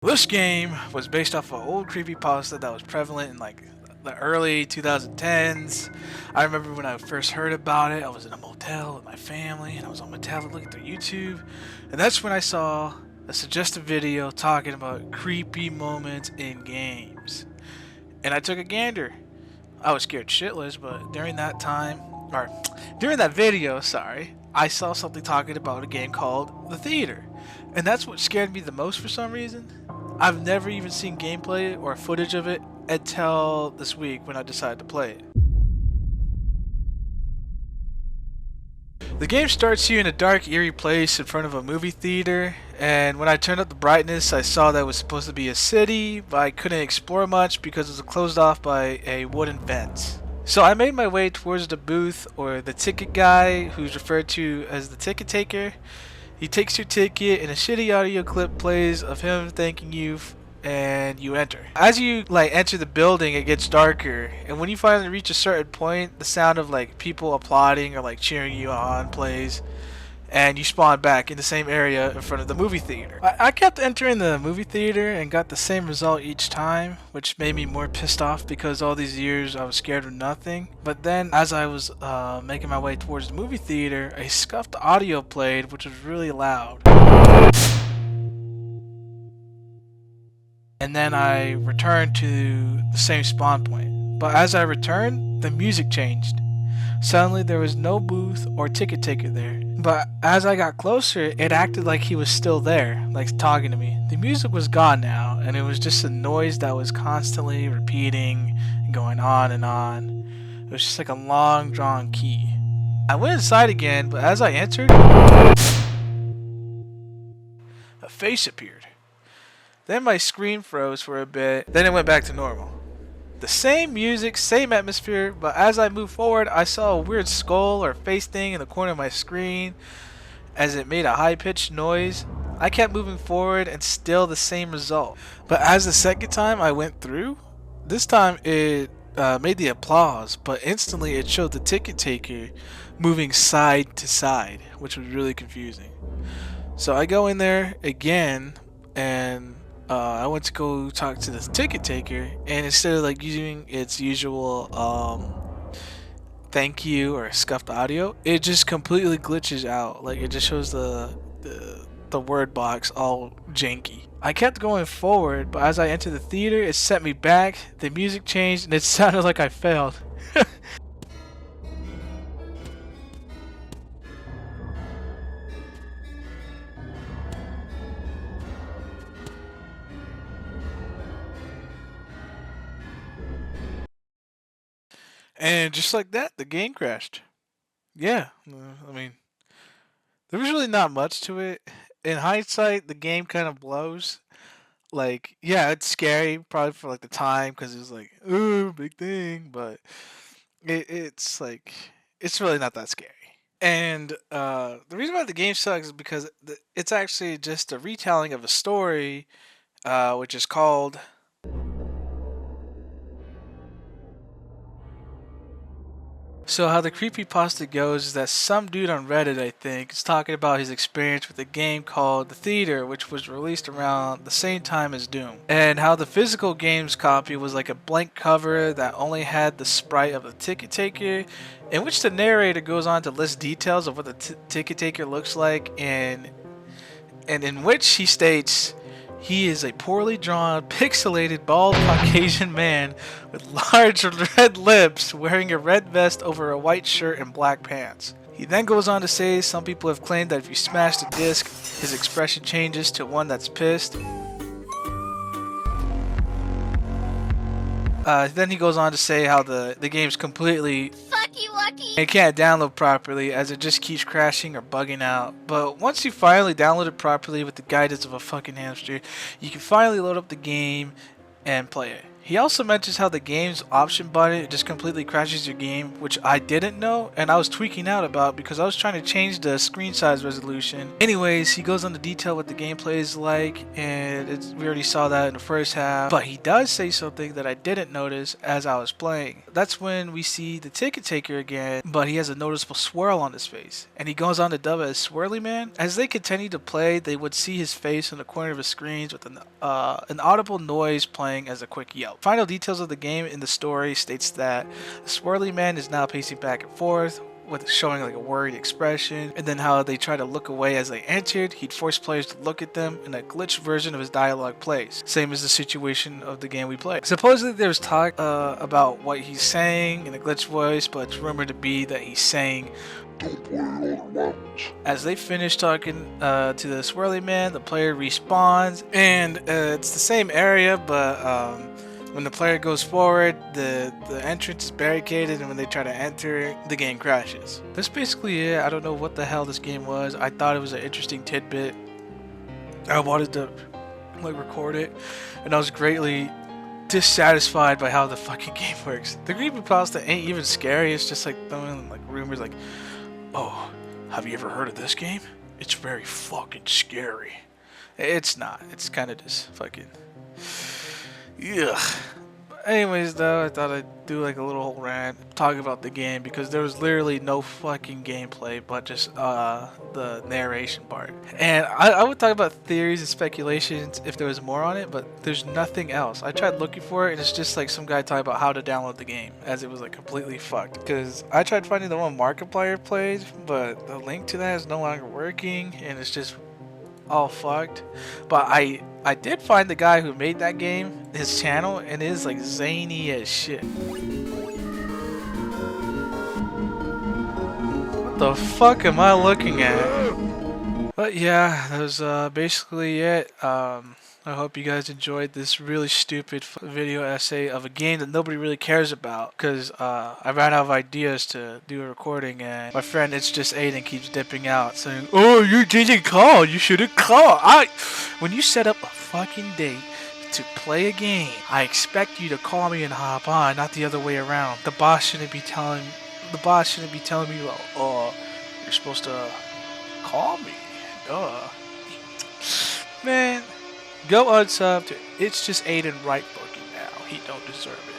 This game was based off of an old creepypasta that was prevalent in like the early 2010s. I remember when I first heard about it, I was in a motel with my family and I was on my tablet looking through YouTube. And that's when I saw a suggested video talking about creepy moments in games. And I took a gander. I was scared shitless, but during that time, or during that video, sorry, I saw something talking about a game called The Theater. And that's what scared me the most for some reason. I've never even seen gameplay or footage of it until this week when I decided to play it. The game starts you in a dark, eerie place in front of a movie theater, and when I turned up the brightness, I saw that it was supposed to be a city, but I couldn't explore much because it was closed off by a wooden fence. So I made my way towards the booth, or the ticket guy, who's referred to as the ticket taker. He takes your ticket and a shitty audio clip plays of him thanking you and you enter. As you enter the building, it gets darker, and when you finally reach a certain point, the sound of people applauding or cheering you on plays, and you spawn back in the same area in front of the movie theater. I kept entering the movie theater and got the same result each time, which made me more pissed off because all these years I was scared of nothing. But then as I was making my way towards the movie theater, a scuffed audio played, which was really loud. And then I returned to the same spawn point. But as I returned, the music changed. Suddenly there was no booth or ticket taker there. But as I got closer, it acted like he was still there, talking to me. The music was gone now, and it was just a noise that was constantly repeating and going on and on. It was just like a long drawn key. I went inside again, but as I entered, a face appeared. Then my screen froze for a bit, then it went back to normal. The same music, same atmosphere, but as I moved forward, I saw a weird skull or face thing in the corner of my screen as it made a high-pitched noise. I kept moving forward and still the same result. But as the second time I went through, this time it made the applause, but instantly it showed the ticket taker moving side to side, which was really confusing. So I go in there again and I went to go talk to the ticket taker, and instead of using its usual thank you or scuffed audio, it just completely glitches out. It just shows the word box all janky. I kept going forward, but as I entered the theater, it sent me back. The music changed, and it sounded like I failed. And just like that, the game crashed. Yeah, I mean, there was really not much to it. In hindsight, the game kind of blows. Yeah, it's scary probably for the time because it's ooh, big thing, but it's really not that scary. And the reason why the game sucks is because it's actually just a retelling of a story, which is called. So how the creepypasta goes is that some dude on Reddit, I think, is talking about his experience with a game called The Theater, which was released around the same time as Doom. And how the physical game's copy was like a blank cover that only had the sprite of the ticket taker, in which the narrator goes on to list details of what the ticket taker looks like, and in which he states, he is a poorly drawn, pixelated, bald Caucasian man with large red lips wearing a red vest over a white shirt and black pants. He then goes on to say some people have claimed that if you smash the disc, his expression changes to one that's pissed. Then he goes on to say how the game's completely lucky. It can't download properly as it just keeps crashing or bugging out. But once you finally download it properly with the guidance of a fucking hamster, you can finally load up the game and play it. He also mentions how the game's option button just completely crashes your game, which I didn't know and I was tweaking out about because I was trying to change the screen size resolution. Anyways, he goes into detail what the gameplay is like, and we already saw that in the first half, but he does say something that I didn't notice as I was playing. That's when we see the ticket taker again, but he has a noticeable swirl on his face, and he goes on to dub it as Swirly Man. As they continue to play, they would see his face in the corner of the screens with an audible noise playing as a quick yelp. Final details of the game in the story states that the Swirly Man is now pacing back and forth, with showing like a worried expression, and then how they try to look away as they entered. He'd force players to look at them, and a glitched version of his dialogue plays, same as the situation of the game we played. Supposedly there was talk about what he's saying in a glitched voice, but it's rumored to be that he's saying, "Don't play other weapons." As they finish talking to the Swirly Man, the player respawns, and it's the same area, but when the player goes forward, the entrance is barricaded, and when they try to enter, the game crashes. That's basically it. I don't know what the hell this game was. I thought it was an interesting tidbit. I wanted to record it, and I was greatly dissatisfied by how the fucking game works. The Creepypasta ain't even scary. It's just like throwing rumors like, "Oh, have you ever heard of this game? It's very fucking scary." It's not. It's kind of just fucking... Ugh. Anyways, though, I thought I'd do a little rant, talk about the game, because there was literally no fucking gameplay, but just the narration part. And I would talk about theories and speculations if there was more on it, but there's nothing else. I tried looking for it, and it's just some guy talking about how to download the game, as it was completely fucked. Because I tried finding the one Markiplier played, but the link to that is no longer working, and it's just all fucked. But I did find the guy who made that game, his channel, and it is zany as shit. What the fuck am I looking at? But yeah, that was basically it. I hope you guys enjoyed this really stupid video essay of a game that nobody really cares about, because I ran out of ideas to do a recording, and my friend It's Just Aiden keeps dipping out saying, "Oh, you didn't call, you should have called." When you set up a fucking date to play a game, I expect you to call me and hop on, not the other way around. The boss shouldn't be telling me, "Oh, you're supposed to call me." Man, go unsub to It's Just Aiden right fucking now. He don't deserve it.